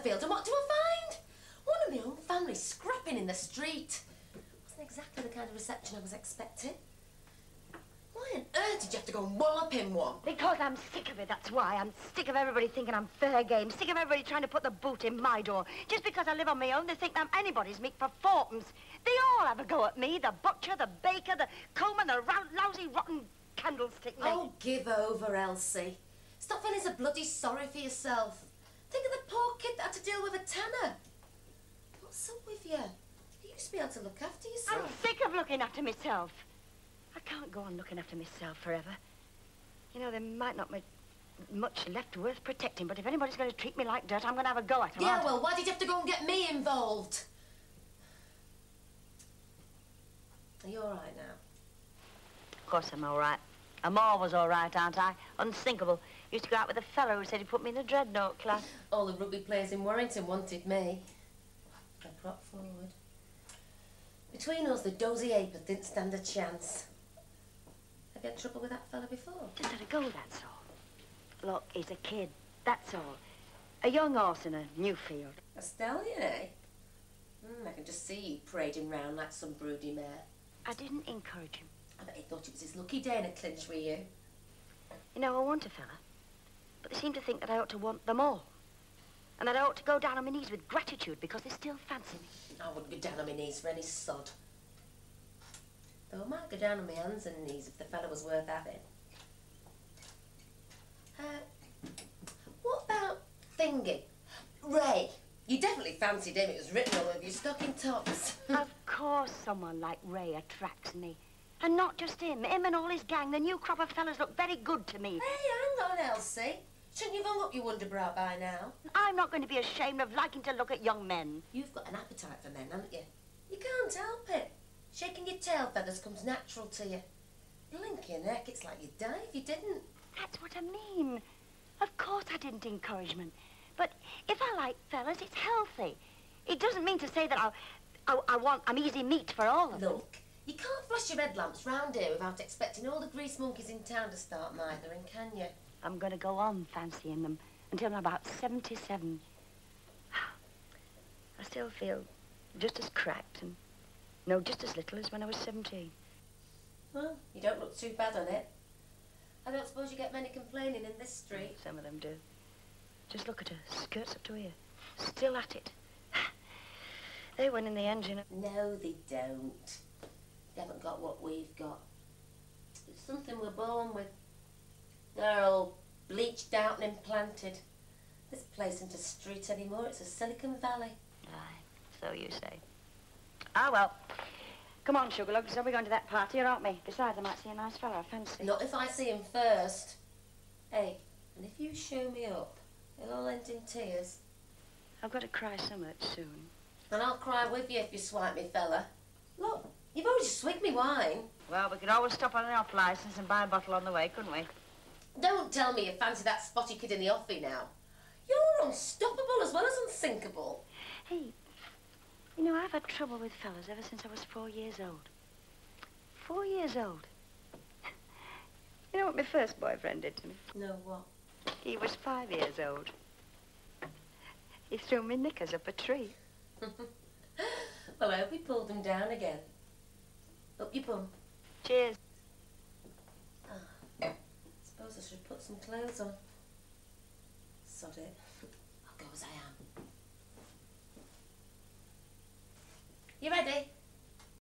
field, and what do I find? One of my own family scrapping in the street. Wasn't exactly the kind of reception I was expecting. Why on earth did you have to go and wallop him one? Because I'm sick of it, that's why. I'm sick of everybody thinking I'm fair game. Sick of everybody trying to put the boot in my door. Just because I live on my own, they think I'm anybody's meat for fourpence. They all have a go at me. The butcher, the baker, the coalman, the lousy, rotten candlestick man. Oh, give over, Elsie. Stop feeling so bloody sorry for yourself. Think of the poor kid that had to deal with a tanner. What's up with you? You used to be able to look after yourself. I'm sick of looking after myself. I can't go on looking after myself forever. You know, there might not be much left worth protecting, but if anybody's going to treat me like dirt, I'm going to have a go at them. Yeah, well, why did you have to go and get me involved? Are you all right now? Of course I'm all right. I'm always all right, aren't I? Unsinkable. Used to go out with a fellow who said he put me in a dreadnought class. All the rugby players in Warrington wanted me. I prop forward. Between us, the dozy apers didn't stand a chance. Have you had trouble with that fella before? Just had a go, that's all. Look, he's a kid, that's all. A young horse in a new field. A stallion, eh? I can just see you parading round like some broody mare. I didn't encourage him. I bet he thought it was his lucky day in a clinch with you. You know, I want a fella, but they seem to think that I ought to want them all. And that I ought to go down on my knees with gratitude because they still fancy me. I wouldn't go down on my knees for any sod. Though I might go down on my hands and knees if the fella was worth having. What about Thingy? Ray. You definitely fancied him. It was written all over your stocking tops. Of course someone like Ray attracts me. And not just him. Him and all his gang. The new crop of fellas look very good to me. Hey, hang on, Elsie. Shouldn't you have hung up your wonderbrow by now? I'm not going to be ashamed of liking to look at young men. You've got an appetite for men, haven't you? You can't help it. Shaking your tail feathers comes natural to you. Blink your neck, it's like you'd die if you didn't. That's what I mean. Of course I didn't encourage men. But if I like fellas, it's healthy. It doesn't mean to say that I'm easy meat for all of them. Look, you can't flash your headlamps round here without expecting all the grease monkeys in town to start mithering, can you? I'm going to go on fancying them until I'm about 77. I still feel just as cracked and know just as little as when I was 17. Well, you don't look too bad on it. I don't suppose you get many complaining in this street. Some of them do. Just look at her, skirts up to here, still at it. They went in the engine. No, they don't. They haven't got what we've got. It's something we're born with. They're all bleached out and implanted. This place isn't a street anymore, it's a Silicon Valley. Aye, so you say. Ah, well. Come on, Sugarlugs, are we going to that party, or aren't we? Besides, I might see a nice fella I fancy. Not if I see him first. Hey, and if you show me up, it'll all end in tears. I've got to cry so much soon. And I'll cry with you if you swipe me, fella. Look, you've already swigged me wine. Well, we could always stop on an off licence and buy a bottle on the way, couldn't we? Don't tell me you fancy that spotty kid in the offie now. You're unstoppable as well as unsinkable. Hey, you know, I've had trouble with fellas ever since I was 4 years old. 4 years old. You know what my first boyfriend did to me? No, what? He was 5 years old. He threw me knickers up a tree. Well, I hope he pulled them down again. Up your bum. Cheers. Ah, suppose I should put some clothes on. Sod it. I'll go as I am. You ready?